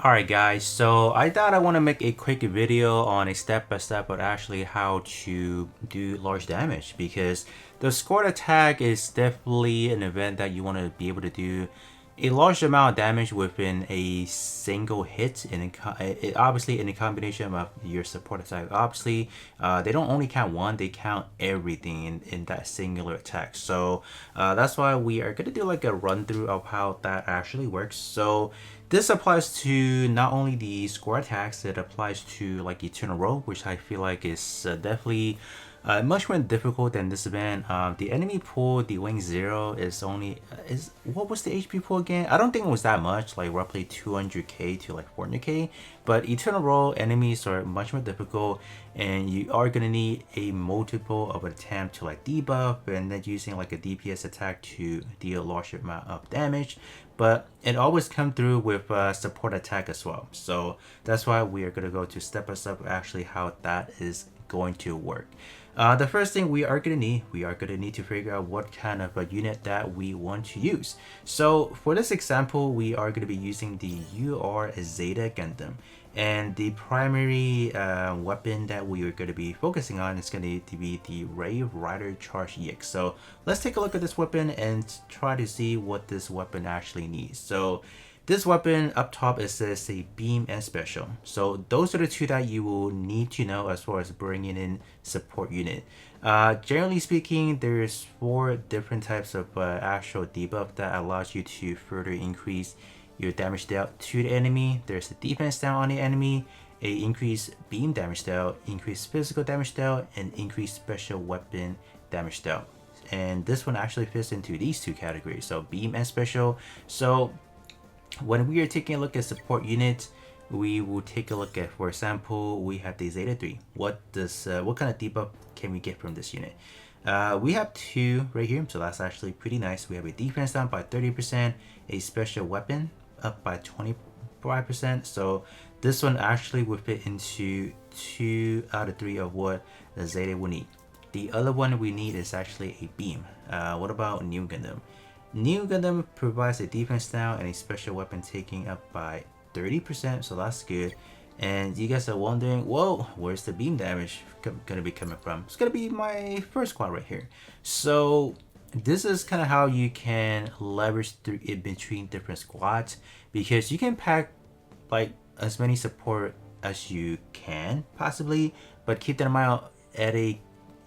Alright guys, so I thought I want to make a quick video on a step-by-step of actually how to do large damage, because the scored attack is definitely an event that you want to be able to do a large amount of damage within a single hit, and obviously in a combination of your support attack. Obviously, they don't only count one, they count everything in that singular attack. So that's why we are going to do like a run through of how that actually works. So this applies to not only the score attacks, it applies to like Eternal Roll, which I feel like is definitely much more difficult than this event. The enemy pool, the Wing Zero, is only is what was the HP pool again? I don't think it was that much, like roughly 200k to like 400k. But Eternal Roll enemies are much more difficult, and you are gonna need a multiple of attempt to like debuff, and then using like a DPS attack to deal a large amount of damage. But it always come through with support attack as well. So that's why we are gonna go to step by step actually how that is going to work. The first thing we are going to need to figure out what kind of a unit that we want to use. So for this example, we are going to be using the UR Zeta Gundam. And the primary weapon that we are going to be focusing on is going to be the Ray Rider Charge EX. So let's take a look at this weapon and try to see what this weapon actually needs. So this weapon up top, it says a beam and special. So those are the two that you will need to know as far as bringing in support unit. Generally speaking, there's 4 different types of actual debuff that allows you to further increase your damage dealt to the enemy. There's a defense down on the enemy, a increased beam damage dealt, increased physical damage dealt, and increased special weapon damage dealt. And this one actually fits into these 2 categories, so beam and special. So when we are taking a look at support units, we will take a look at, for example, we have the Zeta 3. What kind of debuff can we get from this unit? We have 2 right here, so that's actually pretty nice. We have a defense down by 30%, a special weapon up by 25%. So this one actually will fit into 2 out of 3 of what the Zeta will need. The other one we need is actually a beam. What about New Gundam? New Gundam provides a defense down and a special weapon taking up by 30%, so that's good. And you guys are wondering, whoa, where's the beam damage gonna be coming from? It's gonna be my first squad right here. So this is kind of how you can leverage through it between different squads, because you can pack like as many support as you can possibly, but keep that in mind,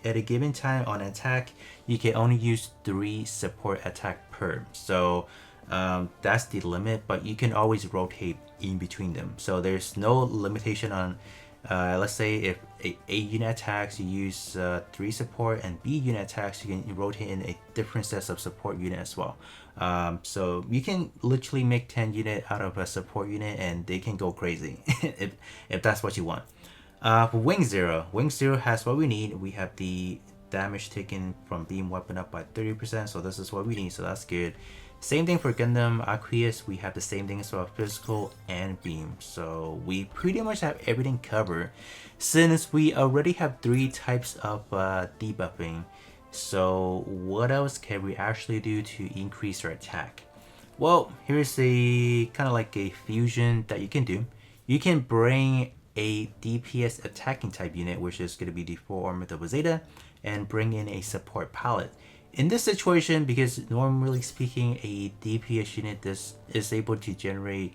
at a given time on attack, you can only use 3 support attack per. So that's the limit, but you can always rotate in between them. So there's no limitation on, let's say if A unit attacks, you use 3 support, and B unit attacks, you can rotate in a different sets of support unit as well. So you can literally make 10 unit out of a support unit, and they can go crazy if that's what you want. For Wing Zero has what we need. We have the damage taken from beam weapon up by 30%, so this is what we need, so that's good. Same thing for Gundam Aqueous, we have the same thing as well, physical and beam. So we pretty much have everything covered, since we already have 3 types of debuffing. So what else can we actually do to increase our attack? Well, here's a kind of like a fusion that you can do. You can bring a DPS attacking type unit, which is going to be the 4 Armor Double Zeta, and bring in a support palette. In this situation, because normally speaking, a DPS unit this is able to generate,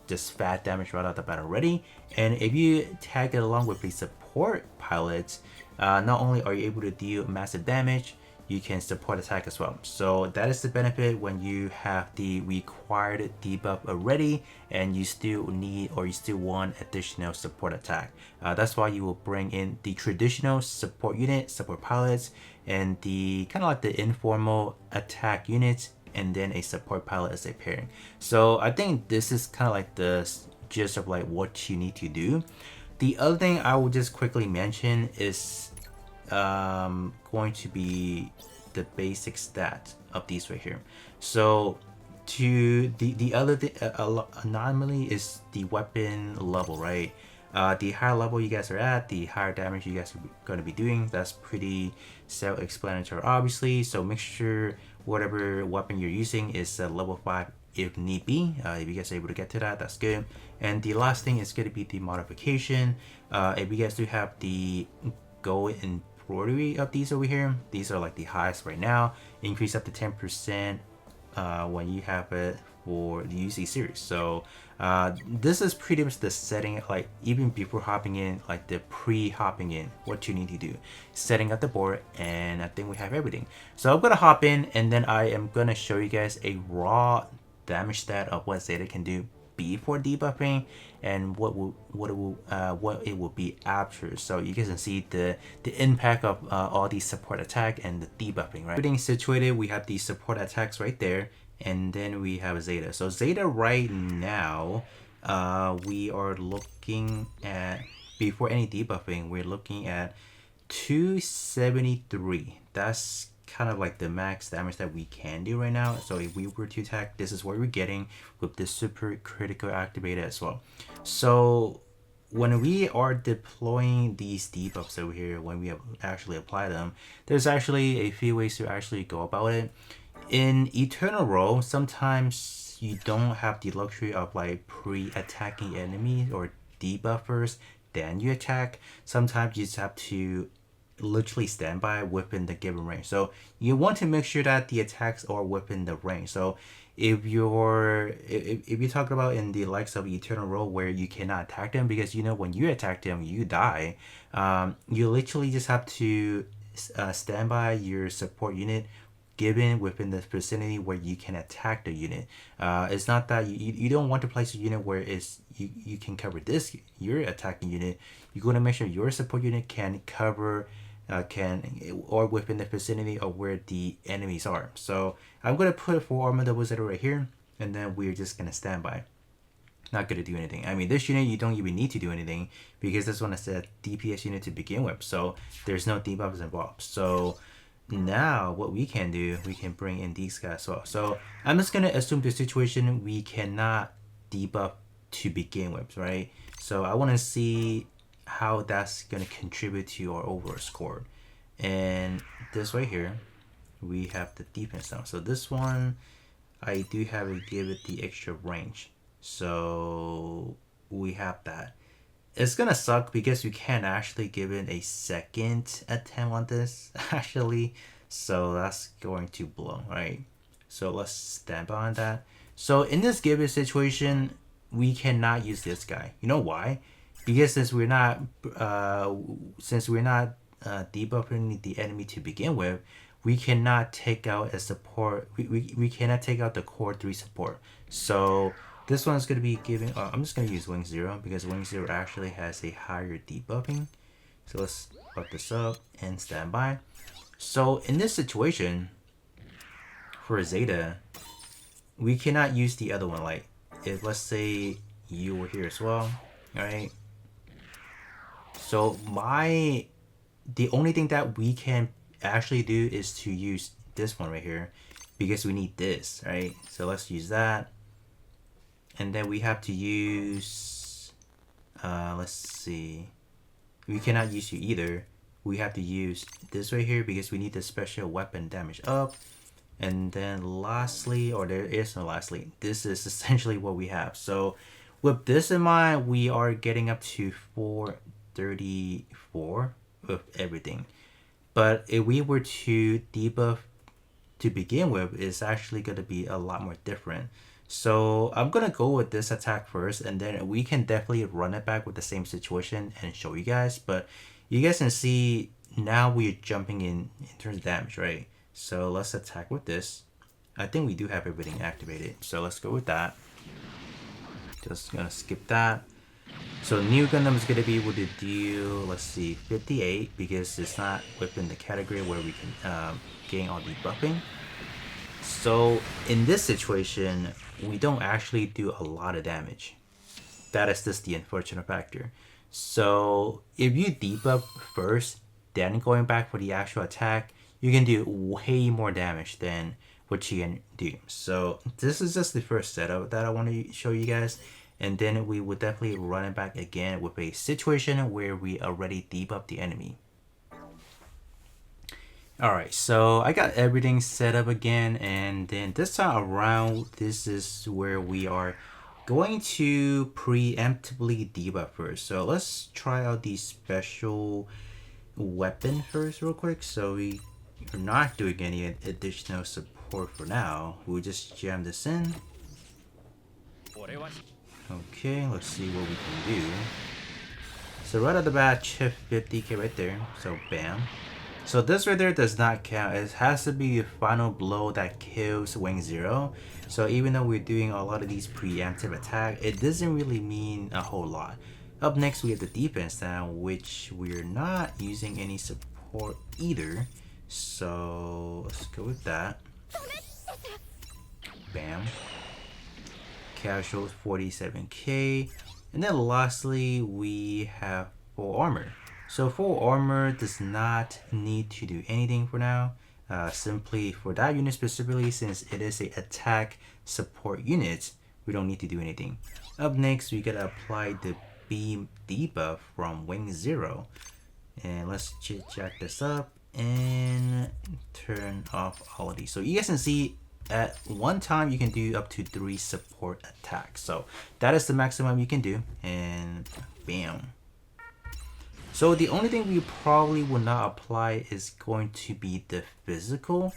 just fat damage right out the bat already. And if you tag it along with a support palette, not only are you able to deal massive damage, you can support attack as well. So that is the benefit when you have the required debuff already and you still need, or you still want, additional support attack. That's why you will bring in the traditional support unit, support pilots, and the kind of like the informal attack units, and then a support pilot as a pairing. So I think this is kind of like the gist of like what you need to do. The other thing I will just quickly mention is going to be the basic stat of these right here. So to the other anomaly is the weapon level, right? The higher level you guys are at, the higher damage you guys are going to be doing. That's pretty self-explanatory, obviously. So make sure whatever weapon you're using is level 5 if need be. If you guys are able to get to that, that's good. And the last thing is going to be the modification. If you guys do have the gold embroidery of these over here, these are like the highest right now. Increase up to 10% when you have it for the UC series. So this is pretty much the setting, like even before hopping in, like the pre-hopping in, what you need to do, setting up the board, and I think we have everything. So I'm gonna hop in, and then I am gonna show you guys a raw damage stat of what Zeta can do before debuffing and what it will be after, so you guys can see the impact of all these support attack and the debuffing. Right, everything situated, we have these support attacks right there, and then we have Zeta. So Zeta right now, we are looking at, before any debuffing, we're looking at 273. That's kind of like the max damage that we can do right now. So if we were to attack, this is what we're getting with this super critical activated as well. So when we are deploying these debuffs over here, when we actually apply them, there's actually a few ways to actually go about it. In Eternal Row, sometimes you don't have the luxury of like pre-attacking enemies or debuffers, then you attack. Sometimes you just have to literally stand by within the given range. So you want to make sure that the attacks are within the range. So if you're talking about in the likes of Eternal Row where you cannot attack them, because you know when you attack them you die, you literally just have to stand by your support unit given within the vicinity where you can attack the unit. It's not that you don't want to place a unit where it's you can cover this, your attacking unit. You're going to make sure your support unit can cover or within the vicinity of where the enemies are. So I'm going to put 4 Armor Double Zeta right here, and then we're just going to stand by. Not going to do anything. I mean, this unit you don't even need to do anything because this one is a DPS unit to begin with, so there's no debuffs involved. So now what we can do, we can bring in these guys as well. So I'm just going to assume the situation we cannot debuff to begin with, right? So I want to see how that's going to contribute to our overall score. And this right here, we have the defense now. So this one, I do have to give it the extra range. So we have that. It's gonna suck because you can't actually give it a second attempt on this actually. So that's going to blow, right? So let's stand by on that. So in this given situation, we cannot use this guy. You know why? Because since we're not debuffing the enemy to begin with, we cannot take out a support. We cannot take out the core 3 support. So this one's going to be giving, I'm just going to use Wing Zero because Wing Zero actually has a higher debuffing. So let's put this up and stand by. So in this situation, for Zeta, we cannot use the other one. Like, if let's say you were here as well, right? So the only thing that we can actually do is to use this one right here because we need this, right? So let's use that. And then we have to use, let's see, we cannot use you either. We have to use this right here because we need the special weapon damage up. And then lastly, or there is no lastly, this is essentially what we have. So with this in mind, we are getting up to 434 with everything. But if we were to debuff to begin with, it's actually going to be a lot more different. So I'm going to go with this attack first, and then we can definitely run it back with the same situation and show you guys. But you guys can see now we're jumping in terms of damage, right? So let's attack with this. I think we do have everything activated. So let's go with that. Just going to skip that. So new Gundam is going to be able to deal, let's see, 58 because it's not within the category where we can gain all the buffing. So in this situation, we don't actually do a lot of damage. That is just the unfortunate factor. So if you debuff first, then going back for the actual attack, you can do way more damage than what you can do. So this is just the first setup that I want to show you guys. And then we would definitely run it back again with a situation where we already debuff the enemy. Alright, so I got everything set up again, and then this time around, this is where we are going to preemptively debuff first. So let's try out the special weapon first real quick. So we are not doing any additional support for now. We'll just jam this in. Okay, let's see what we can do. So right out the bat, chip 50k right there. So bam. So this right there does not count. It has to be a final blow that kills Wing Zero. So even though we're doing a lot of these preemptive attack, it doesn't really mean a whole lot. Up next we have the defense now, which we're not using any support either. So let's go with that. Bam. Casual 47k. And then lastly we have full armor. So full armor does not need to do anything for now. Simply for that unit specifically, since it is a attack support unit, we don't need to do anything. Up next, we gotta apply the beam debuff from Wing Zero. And let's jack this up and turn off all of these. So you guys can see at one time you can do up to 3 support attacks. So that is the maximum you can do, and bam. So the only thing we probably will not apply is going to be the physical.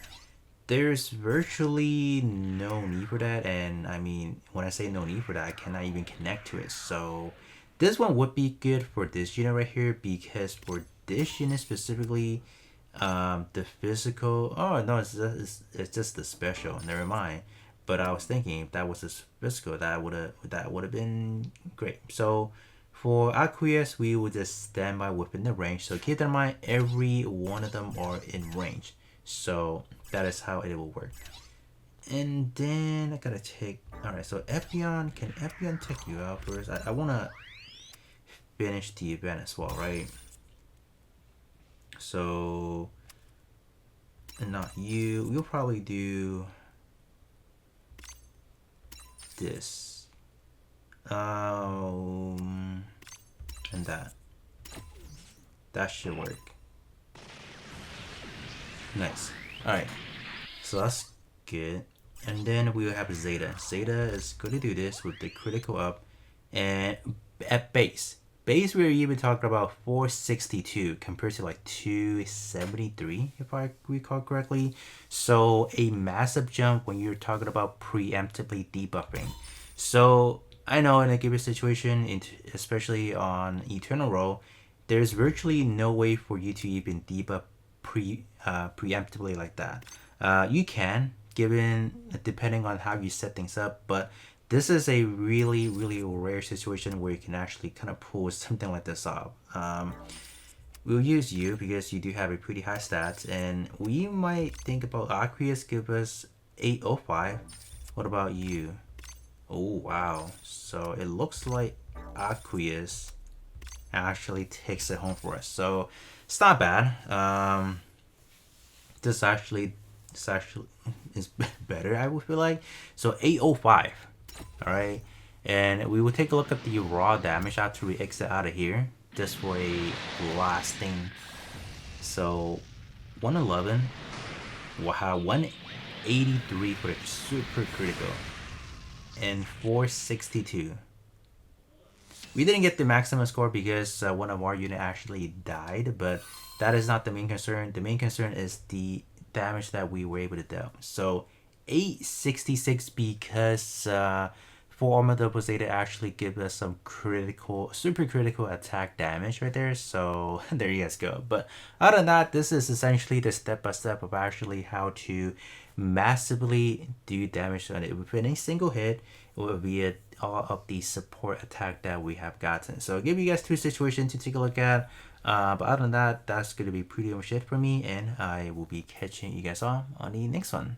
There's virtually no need for that, and I mean, when I say no need for that, I cannot even connect to it. So this one would be good for this unit right here, because for this unit specifically, the physical, oh no, it's just the special, never mind. But I was thinking if that was the physical, that would have been great. So for Aqueous, we will just stand by within the range. So keep that in mind, every one of them are in range. So that is how it will work. And then I gotta take, alright, so Epion, can Epion take you out first? I wanna finish the event as well, right? So, not you, we'll probably do this. And that. That should work. Nice. Alright. So that's good. And then we will have Zeta. Zeta is going to do this with the critical up. And at base. Base we're even talking about 462 compared to like 273 if I recall correctly. So a massive jump when you're talking about preemptively debuffing. So I know in a given situation, especially on Eternal Roll, there's virtually no way for you to even debuff preemptively like that. You can, given depending on how you set things up, but this is a really rare situation where you can actually kind of pull something like this off. We'll use you because you do have a pretty high stats, and we might think about Aqueous give us 805. What about you? Oh wow, so it looks like Aqueous actually takes it home for us, so it's not bad. This actually is better, I would feel like. So 805. All right, and we will take a look at the raw damage after we exit out of here, just for a last thing. So 111, wow, 183 for the super critical, and 462. We didn't get the maximum score because one of our unit actually died, but that is not the main concern. The main concern is the damage that we were able to do. So 866 because full armor double Zeta actually give us some critical, super critical attack damage right there. So there you guys go. But other than that, this is essentially the step-by-step of actually how to massively do damage on it within a single hit. It will be all of the support attack that we have gotten. So I'll give you guys 2 situations to take a look at. But other than that, that's going to be pretty much it for me, and I will be catching you guys all on the next one.